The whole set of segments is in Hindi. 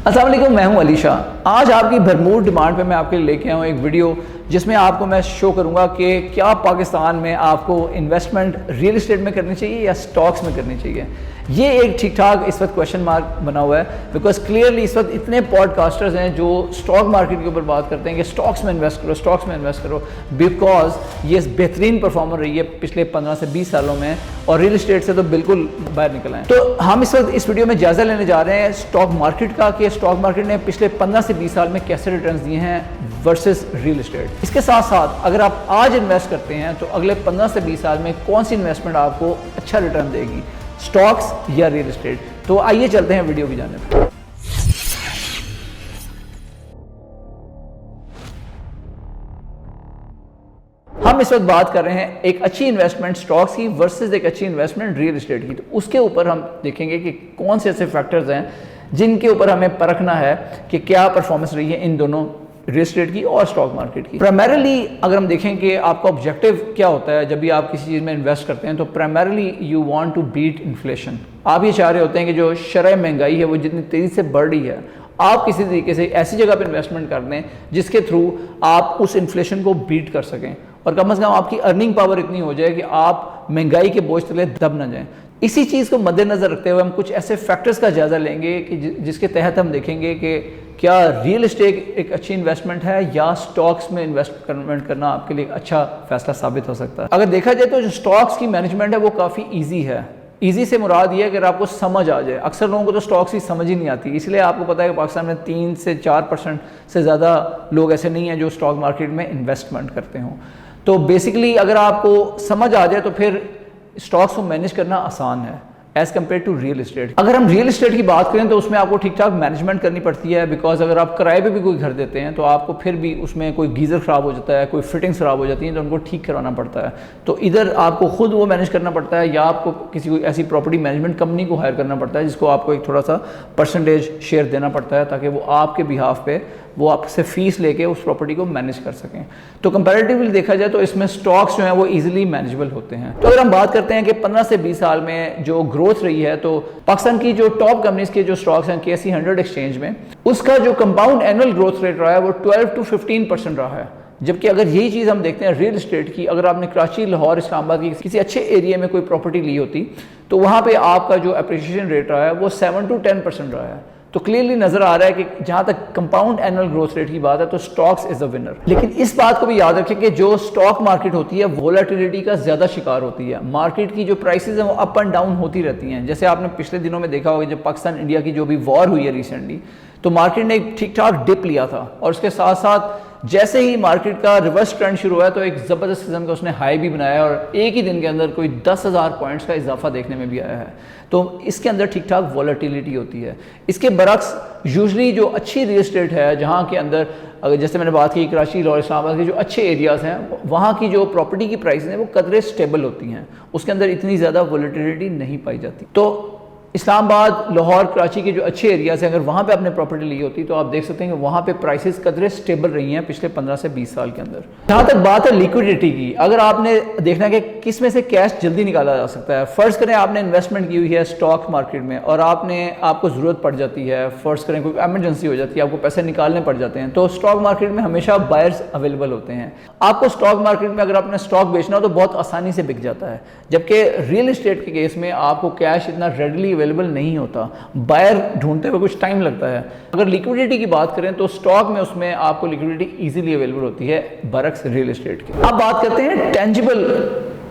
अस्सलाम वालेकुम, मैं हूं अली शाह। आज आपकी भरपूर डिमांड पे मैं आपके लिए लेके आया हूं एक वीडियो जिसमें आपको मैं शो करूंगा कि क्या पाकिस्तान में आपको इन्वेस्टमेंट रियल एस्टेट में करनी चाहिए या स्टॉक्स में करनी चाहिए। ये एक ठीक ठाक इस वक्त क्वेश्चन मार्क बना हुआ है, बिकॉज क्लियरली इस वक्त इतने पॉडकास्टर्स हैं जो स्टॉक मार्केट के ऊपर बात करते हैं कि स्टॉक्स में इन्वेस्ट करो, स्टॉक्स में इन्वेस्ट करो, बिकॉज ये बेहतरीन परफॉर्मर रही है पिछले 15 से 20 सालों में और रियल एस्टेट से तो बिल्कुल बाहर निकल आए। तो हम इस वक्त इस वीडियो में जायजा लेने जा रहे हैं स्टॉक मार्केट का कि स्टॉक मार्केट ने पिछले 15 से 20 साल में कैसे रिटर्न्स दिए हैं वर्सेस रियल एस्टेट। इसके साथ साथ अगर आप आज इन्वेस्ट करते हैं तो अगले 15 से 20 साल में कौन सी इन्वेस्टमेंट आपको अच्छा रिटर्न देगी, स्टॉक्स या रियल एस्टेट। तो आइए चलते हैं वीडियो की जानिब। हम इस वक्त बात कर रहे हैं एक अच्छी इन्वेस्टमेंट स्टॉक्स की वर्सेस एक अच्छी इन्वेस्टमेंट रियल एस्टेट की। तो उसके ऊपर हम देखेंगे कि कौन से ऐसे फैक्टर्स हैं जिनके ऊपर हमें परखना है कि क्या परफॉर्मेंस रही है इन दोनों रियल एस्टेट की और स्टॉक मार्केट की। प्राइमरीली अगर हम देखें कि आपका ऑब्जेक्टिव क्या होता है जब भी आप किसी चीज़ में इन्वेस्ट करते हैं, तो primarily you want to beat inflation. आप ये चाह रहे होते हैं कि जो शरह महंगाई है वो जितनी तेज़ी से बढ़ रही है, आप किसी तरीके से ऐसी जगह पर इन्वेस्टमेंट कर दें जिसके थ्रू आप उस इन्फ्लेशन को बीट कर सकें और कम से कम आपकी अर्निंग पावर इतनी हो जाए कि आप महंगाई के बोझ तले दब ना जाएं। इसी चीज़ को मद्देनजर रखते हुए हम कुछ ऐसे फैक्टर्स का जायजा लेंगे कि जिसके तहत हम देखेंगे कि क्या रियल एस्टेट एक अच्छी इन्वेस्टमेंट है या स्टॉक्स में इन्वेस्टमेंट करना आपके लिए अच्छा फैसला साबित हो सकता है। अगर देखा जाए तो जो स्टॉक्स की मैनेजमेंट है वो काफ़ी ईजी है। ईजी से मुराद ये है कि अगर आपको समझ आ जाए। अक्सर लोगों को तो स्टॉक्स की समझ ही नहीं आती, इसलिए आपको पता है कि पाकिस्तान में 3 से 4% से ज़्यादा लोग ऐसे नहीं हैं जो स्टॉक मार्केट में इन्वेस्टमेंट करते हों। तो बेसिकली अगर आपको समझ आ जाए तो फिर स्टॉक्स को मैनेज करना आसान है as compare to real estate. अगर हम रियल एस्टेट की बात करें तो उसमें आपको ठीक ठाक मैनेजमेंट करनी पड़ती है, बिकॉज अगर आप किराए पे भी कोई घर देते हैं तो आपको फिर भी उसमें कोई गीज़र ख़राब हो जाता है, कोई फिटिंग्स ख़राब हो जाती हैं तो उनको ठीक करवाना पड़ता है। तो इधर आपको खुद वो मैनेज करना पड़ता है या आपको किसी को ऐसी प्रॉपर्टी मैनेजमेंट कंपनी को हायर करना पड़ता है जिसको आपको एक थोड़ा सा परसेंटेज शेयर देना पड़ता है ताकि वो आपके बिहाफ पे वो आपसे फीस लेके उस प्रॉपर्टी को मैनेज कर सकें। तो कंपैरेटिवली देखा जाए तो इसमें स्टॉक्स जो हैं वो इजीली मैनेजेबल होते हैं। तो अगर हम बात करते हैं कि 15 से 20 साल में जो ग्रोथ रही है तो पाकिस्तान की जो टॉप कंपनीज के जो स्टॉक्स हैं KSE 100 एक्सचेंज में, उसका जो कंपाउंड एनुअल ग्रोथ रेट रहा है वो 12 to 15% रहा है। जबकि अगर यही चीज़ हम देखते हैं रियल एस्टेट की, अगर आपने कराची, लाहौर, इस्लामाबाद की किसी अच्छे एरिया में कोई प्रॉपर्टी ली होती तो वहाँ पे आपका जो अप्रिसिएशन रेट रहा है वो 7 to 10% रहा है। तो क्लियरली नजर आ रहा है कि जहां तक कंपाउंड एनुअल ग्रोथ रेट की बात है तो स्टॉक्स इज अ विनर। लेकिन इस बात को भी याद रखें कि जो स्टॉक मार्केट होती है वोलेटिलिटी का ज्यादा शिकार होती है। मार्केट की जो प्राइसेस हैं वो अप एंड डाउन होती रहती हैं। जैसे आपने पिछले दिनों में देखा होगा जब पाकिस्तान इंडिया की जो भी वॉर हुई है रिसेंटली, तो मार्केट ने एक ठीक ठाक डिप लिया था और उसके साथ साथ जैसे ही मार्केट का रिवर्स ट्रेंड शुरू हुआ तो एक ज़बरदस्त किस्म का उसने हाई भी बनाया और एक ही दिन के अंदर कोई 10,000 पॉइंट्स का इजाफा देखने में भी आया है। तो इसके अंदर ठीक ठाक वॉलेटिलिटी होती है। इसके बरक्स यूजली जो अच्छी रियल एस्टेट है जहाँ के अंदर, अगर जैसे मैंने बात की कराची और इस्लामाबाद के जो अच्छे एरियाज़ हैं वहाँ की जो प्रॉपर्टी की प्राइस हैं वो कदरे स्टेबल होती हैं, उसके अंदर इतनी ज़्यादा वॉलेटिलिटी नहीं पाई जाती। तो इस्लामाबाद, लाहौर, कराची के जो अच्छे एरियाज हैं अगर वहाँ पे आपने प्रॉपर्टी ली होती तो आप देख सकते हैं कि वहाँ पे प्राइसेस कदरे स्टेबल रही हैं पिछले 15 से 20 साल के अंदर। जहाँ तक बात है लिक्विडिटी की, अगर आपने देखना है कि किस में से कैश जल्दी निकाला जा सकता है। फ़र्ज़ करें आपने इन्वेस्टमेंट की हुई है स्टॉक मार्केट में और आपको ज़रूरत पड़ जाती है, फ़र्ज़ करें कोई एमरजेंसी हो जाती है, आपको पैसे निकालने पड़ जाते हैं, तो स्टॉक मार्केट में हमेशा बायर्स अवेलेबल होते हैं। आपको स्टॉक मार्केट में अगर आपने स्टॉक बेचना हो तो बहुत आसानी से बिक जाता है, जबकि रियल एस्टेट के केस में आपको कैश इतना रेडली अवेलेबल नहीं होता, बायर ढूंढते हुए कुछ टाइम लगता है। अगर लिक्विडिटी की बात करें तो स्टॉक में उसमें आपको लिक्विडिटी इजीली अवेलेबल होती है बरक्स रियल एस्टेट की। अब बात करते हैं टेंजिबल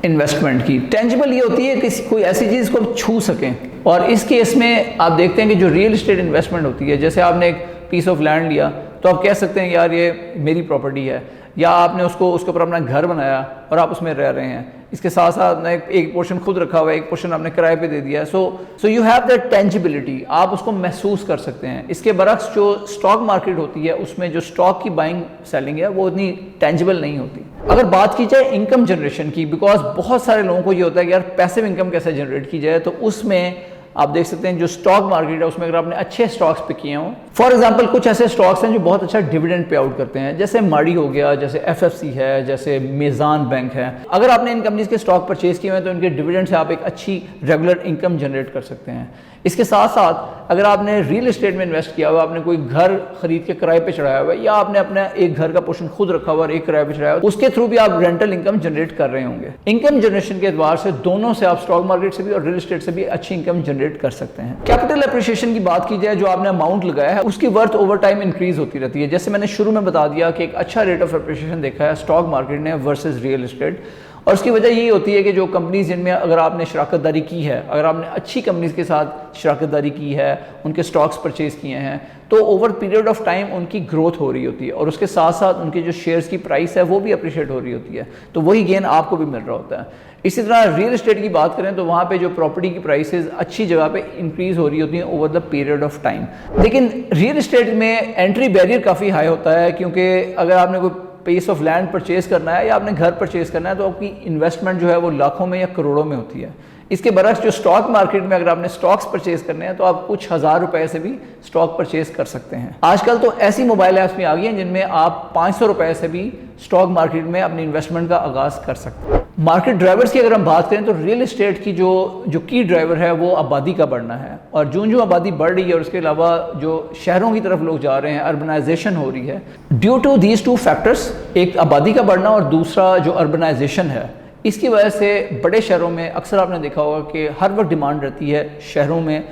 इन्वेस्टमेंट की। टेंजिबल ये होती है कि कोई ऐसी चीज़ को छू सकें, और इस केस में आप देखते हैं कि जो रियल एस्टेट इन्वेस्टमेंट होती है, जैसे आपने एक पीस ऑफ लैंड लिया तो आप कह सकते हैं यार ये मेरी प्रॉपर्टी है, या आपने उसके ऊपर अपना घर बनाया और आप उसमें रह रहे हैं। इसके साथ साथ एक पोर्शन खुद रखा हुआ है, एक पोर्शन आपने किराए पे दे दिया है। So you have that tangibility, आप उसको महसूस कर सकते हैं। इसके बरक्स जो स्टॉक मार्केट होती है उसमें जो स्टॉक की बाइंग सेलिंग है वो इतनी टेंजिबल नहीं होती। अगर बात की जाए इनकम जनरेशन की, बिकॉज बहुत सारे लोगों को ये होता है कि यार पैसिव इनकम कैसे जनरेट की जाए, तो उसमें आप देख सकते हैं जो स्टॉक मार्केट है उसमें अगर आपने अच्छे स्टॉक्स पिक किए हों, फॉर एग्जांपल कुछ ऐसे स्टॉक्स हैं जो बहुत अच्छा डिविडेंड पे आउट करते हैं, जैसे माड़ी हो गया, जैसे एफएफसी है, जैसे मेज़ान बैंक है। अगर आपने इन कंपनीज के स्टॉक परचेज किए हुए हैं तो इनके डिविडेंड से आप एक अच्छी रेगुलर इनकम जनरेट कर सकते हैं। इसके साथ साथ अगर आपने रियल एस्टेट में इन्वेस्ट किया हुआ, आपने कोई घर खरीद के किराए पे चढ़ाया हुआ है या आपने अपना एक घर का पोर्शन खुद रखा हुआ और एक किराए पे चढ़ाया हुआ, उसके थ्रू भी आप रेंटल इनकम जनरेट कर रहे होंगे। इनकम जनरेशन के एतबार से दोनों से आप स्टॉक मार्केट से भी और रियल एस्टेट से भी अच्छी इनकम जनरेट कर सकते हैं। कैपिटल एप्रिसिएशन की बात की जाए, जो आपने अमाउंट लगाया है उसकी वर्थ ओवर टाइम इंक्रीज होती रहती है। जैसे मैंने शुरू में बता दिया कि एक अच्छा रेट ऑफ एप्रिसिएशन देखा है स्टॉक मार्केट ने वर्सेज रियल एस्टेट, और उसकी वजह यही होती है कि जो कंपनीज जिनमें अगर आपने शराकत दारी की है, अगर आपने अच्छी कंपनीज के साथ शराकत दारी की है, उनके स्टॉक्स परचेज किए हैं, तो ओवर पीरियड ऑफ टाइम उनकी ग्रोथ हो रही होती है और उसके साथ साथ उनके जो शेयर्स की प्राइस है वो भी अप्रिशिएट हो रही होती है, तो वही गेन आपको भी मिल रहा होता है। इसी तरह रियल एस्टेट की बात करें तो वहाँ पे जो प्रॉपर्टी की प्राइसेस अच्छी जगह पे इंक्रीज हो रही होती हैं over the period of time. लेकिन रियल एस्टेट में एंट्री बैरियर काफ़ी हाई होता है, क्योंकि अगर आपने कोई पीस ऑफ लैंड परचेज करना है या आपने घर परचेज करना है तो आपकी इन्वेस्टमेंट जो है वो लाखों में या करोड़ों में होती है। इसके बरक्स जो स्टॉक मार्केट में अगर आपने स्टॉक्स परचेज करने हैं तो आप कुछ हज़ार रुपए से भी स्टॉक परचेज कर सकते हैं। आजकल तो ऐसी मोबाइल ऐप्स भी आ गई हैं जिनमें आप 500 रुपए से भी स्टॉक मार्केट में अपनी इन्वेस्टमेंट का आगाज़ कर सकते हैं। मार्केट ड्राइवर्स की अगर हम बात करें तो रियल एस्टेट की जो की ड्राइवर है वो आबादी का बढ़ना है, और जो आबादी बढ़ रही है और उसके अलावा जो शहरों की तरफ लोग जा रहे हैं, अर्बनाइजेशन हो रही है, due to these two factors, एक आबादी का बढ़ना और दूसरा जो अर्बनाइजेशन है, इसकी वजह से बड़े शहरों में अक्सर आपने देखा होगा कि हर वक्त डिमांड रहती है शहरों में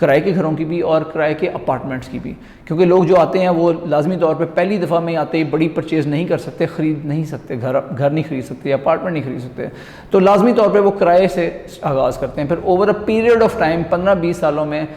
किराए के घरों की भी और किराए के अपार्टमेंट्स की भी, क्योंकि लोग जो आते हैं वो लाजमी तौर पे पहली दफ़ा में आते ही बड़ी परचेज़ नहीं कर सकते, ख़रीद नहीं सकते, घर नहीं खरीद सकते, अपार्टमेंट नहीं खरीद सकते, तो लाजमी तौर पे वो किराए से आगाज़ करते हैं। फिर over a period of time 15-20 सालों में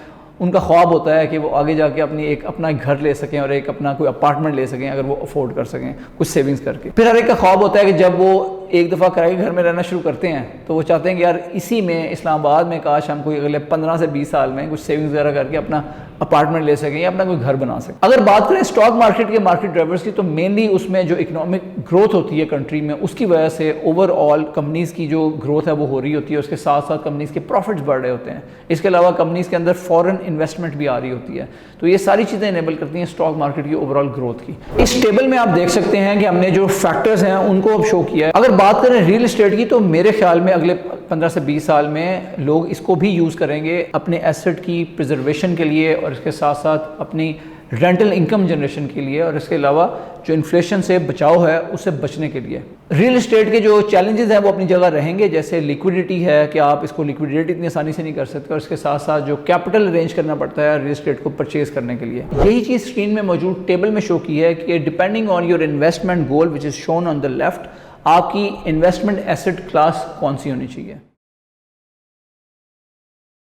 उनका ख्वाब होता है कि वो आगे जाके अपना एक घर ले सकें और एक अपना कोई अपार्टमेंट ले सकें, अगर वो अफोर्ड कर सकें कुछ सेविंग्स करके। फिर हर एक का ख्वाब होता है कि जब वो एक दफ़ा किराए के घर में रहना शुरू करते हैं तो वो चाहते हैं कि यार इसी में इस्लामाबाद में काश हम कोई अगले 15 से 20 साल में कुछ सेविंग्स वगैरह करके अपना अपार्टमेंट ले सकें या अपना कोई घर बना सकें। अगर बात करें स्टॉक मार्केट के मार्केट ड्राइवर्स की, तो मेनली उसमें जो इकोनॉमिक ग्रोथ होती है कंट्री में, उसकी वजह से ओवरऑल कंपनीज़ की जो ग्रोथ है वो हो रही होती है, उसके साथ साथ कंपनीज़ के प्रॉफिट्स बढ़ रहे होते हैं। इसके अलावा कंपनीज़ के अंदर फॉरेन इन्वेस्टमेंट भी आ रही होती है, तो ये सारी चीज़ें इनेबल करती हैं स्टॉक मार्केट की ओवरऑल ग्रोथ की। इस टेबल में आप देख सकते हैं कि हमने जो फैक्टर्स हैं उनको अब शो किया है। अगर बात करें रियल एस्टेट की, तो मेरे ख्याल में अगले 15 से 20 साल में लोग इसको भी यूज़ करेंगे अपने एसेट की प्रिजर्वेशन के लिए और इसके साथ साथ अपनी रेंटल इनकम जनरेशन के लिए, और इसके अलावा जो इन्फ्लेशन से बचाव है उससे बचने के लिए। रियल एस्टेट के जो चैलेंजेस हैं वो अपनी जगह रहेंगे, जैसे लिक्विडिटी है कि आप इसको लिक्विडेट इतनी आसानी से नहीं कर सकते, और इसके साथ साथ जो कैपिटल अरेंज करना पड़ता है रियल एस्टेट को परचेज करने के लिए। यही चीज़ स्क्रीन में मौजूद टेबल में शो की है कि depending on your investment goal which is shown on the left, आपकी इन्वेस्टमेंट एसेट क्लास कौन सी होनी चाहिए।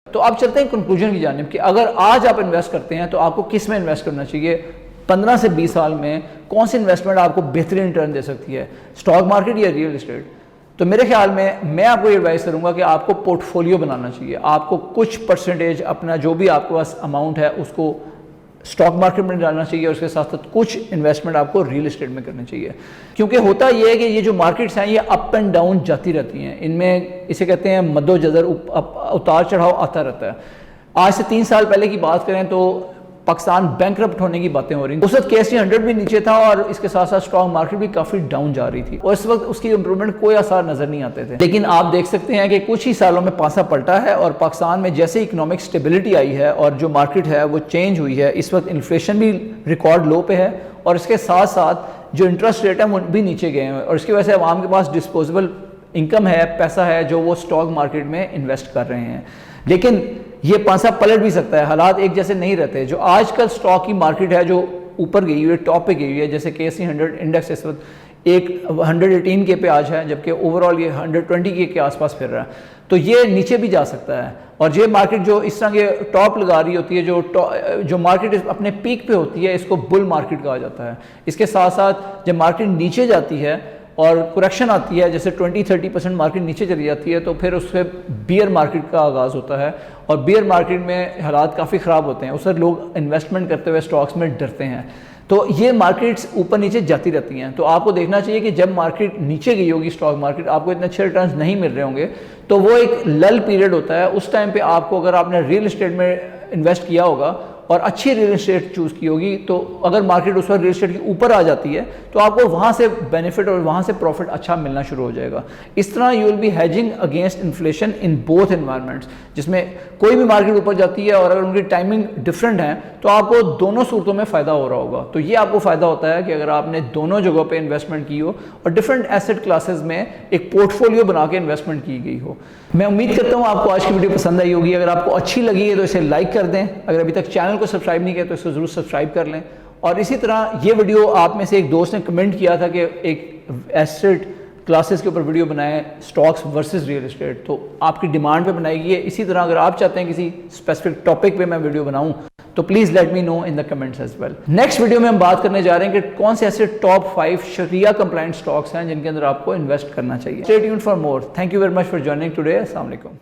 तो अब चलते हैं कंक्लूजन की जानिब कि अगर आज आप इन्वेस्ट करते हैं तो आपको किस में इन्वेस्ट करना चाहिए, 15 से 20 साल में कौन सी इन्वेस्टमेंट आपको बेहतरीन रिटर्न दे सकती है, स्टॉक मार्केट या रियल एस्टेट। तो मेरे ख्याल में मैं आपको ये एडवाइस करूंगा कि आपको पोर्टफोलियो बनाना चाहिए। आपको कुछ परसेंटेज अपना जो भी आपके पास अमाउंट है उसको स्टॉक मार्केट में डालना चाहिए और उसके साथ साथ कुछ इन्वेस्टमेंट आपको रियल एस्टेट में करनी चाहिए, क्योंकि होता यह है कि ये जो मार्केट्स हैं ये अप एंड डाउन जाती रहती हैं, इनमें इसे कहते हैं मद्दोजदर, उतार चढ़ाव आता रहता है। आज से 3 साल पहले की बात करें तो पाकिस्तान बैंकरप्ट होने की बातें हो रही थी, उस वक्त KSE 100 भी नीचे था और इसके साथ साथ स्टॉक मार्केट भी काफ़ी डाउन जा रही थी और इस वक्त उसकी इंप्रूवमेंट कोई आसार नज़र नहीं आते थे। लेकिन आप देख सकते हैं कि कुछ ही सालों में पासा पलटा है और पाकिस्तान में जैसे इकोनॉमिक स्टेबिलिटी आई है और जो मार्केट है वो चेंज हुई है, इस वक्त इन्फ्लेशन भी रिकॉर्ड लो पे है और इसके साथ साथ जो इंटरेस्ट रेट है वो भी नीचे गए हैं और इसकी वजह से आवाम के पास डिस्पोजेबल इनकम है, पैसा है जो वो स्टॉक मार्केट में इन्वेस्ट कर रहे हैं। लेकिन ये पासा पलट भी सकता है, हालात एक जैसे नहीं रहते। जो आजकल स्टॉक की मार्केट है जो ऊपर गई हुई है, टॉप पे गई हुई है, जैसे KSE 100 इंडेक्स इस वक्त एक 118 के पे आज है, जबकि ओवरऑल ये 120 के आसपास फिर रहा है, तो ये नीचे भी जा सकता है। और ये मार्केट जो इस तरह के टॉप लगा रही होती है, जो मार्केट अपने पीक पे होती है, इसको बुल मार्केट कहा जाता है। इसके साथ साथ जब मार्केट नीचे जाती है और करेक्शन आती है, जैसे 20-30% मार्केट नीचे चली जाती है, तो फिर उससे बियर मार्केट का आगाज़ होता है और बियर मार्केट में हालात काफ़ी ख़राब होते हैं, उससे लोग इन्वेस्टमेंट करते हुए स्टॉक्स में डरते हैं। तो ये मार्केट्स ऊपर नीचे जाती रहती हैं, तो आपको देखना चाहिए कि जब मार्केट नीचे गई होगी स्टॉक मार्केट, आपको इतने अच्छे रिटर्न्स नहीं मिल रहे होंगे, तो वो एक लल पीरियड होता है। उस टाइम पे आपको, अगर आपने रियल एस्टेट में इन्वेस्ट किया होगा, और अच्छी रियल एस्टेट चूज़ की होगी, तो अगर मार्केट उस वक्त रियल एस्टेट के ऊपर आ जाती है तो आपको वहाँ से बेनिफिट और वहाँ से प्रॉफिट अच्छा मिलना शुरू हो जाएगा। इस तरह you will be hedging against inflation in both environments, जिसमें कोई भी मार्केट ऊपर जाती है और अगर उनकी टाइमिंग डिफरेंट है तो आपको दोनों सूरतों में फ़ायदा हो रहा होगा। तो ये आपको फ़ायदा होता है कि अगर आपने दोनों जगहों पे इन्वेस्टमेंट की हो और डिफरेंट एसेट क्लासेस में एक पोर्टफोलियो बना के इन्वेस्टमेंट की गई हो। मैं उम्मीद करता हूँ आपको आज की वीडियो पसंद आई होगी। अगर आपको अच्छी लगी है तो इसे लाइक कर दें, अगर अभी तक चैनल को सब्सक्राइब नहीं किया तो इसे ज़रूर सब्सक्राइब कर लें। और इसी तरह ये वीडियो आप में से एक दोस्त ने कमेंट किया था कि एक एसेट क्लासेस के ऊपर वीडियो बनाए, स्टॉक्स वर्सेस रियल एस्टेट, तो आपकी डिमांड पे बनाई गई है। इसी तरह अगर आप चाहते हैं किसी स्पेसिफिक टॉपिक पे मैं वीडियो बनाऊं तो please let me know in the comments as well. Next video में हम बात करने जा रहे हैं कि कौन से ऐसे टॉप 5 शरिया कंप्लायंट स्टॉक्स हैं जिनके अंदर आपको इन्वेस्ट करना चाहिए। Stay tuned for more. Thank you very much for joining today. अस्सलाम वालेकुम।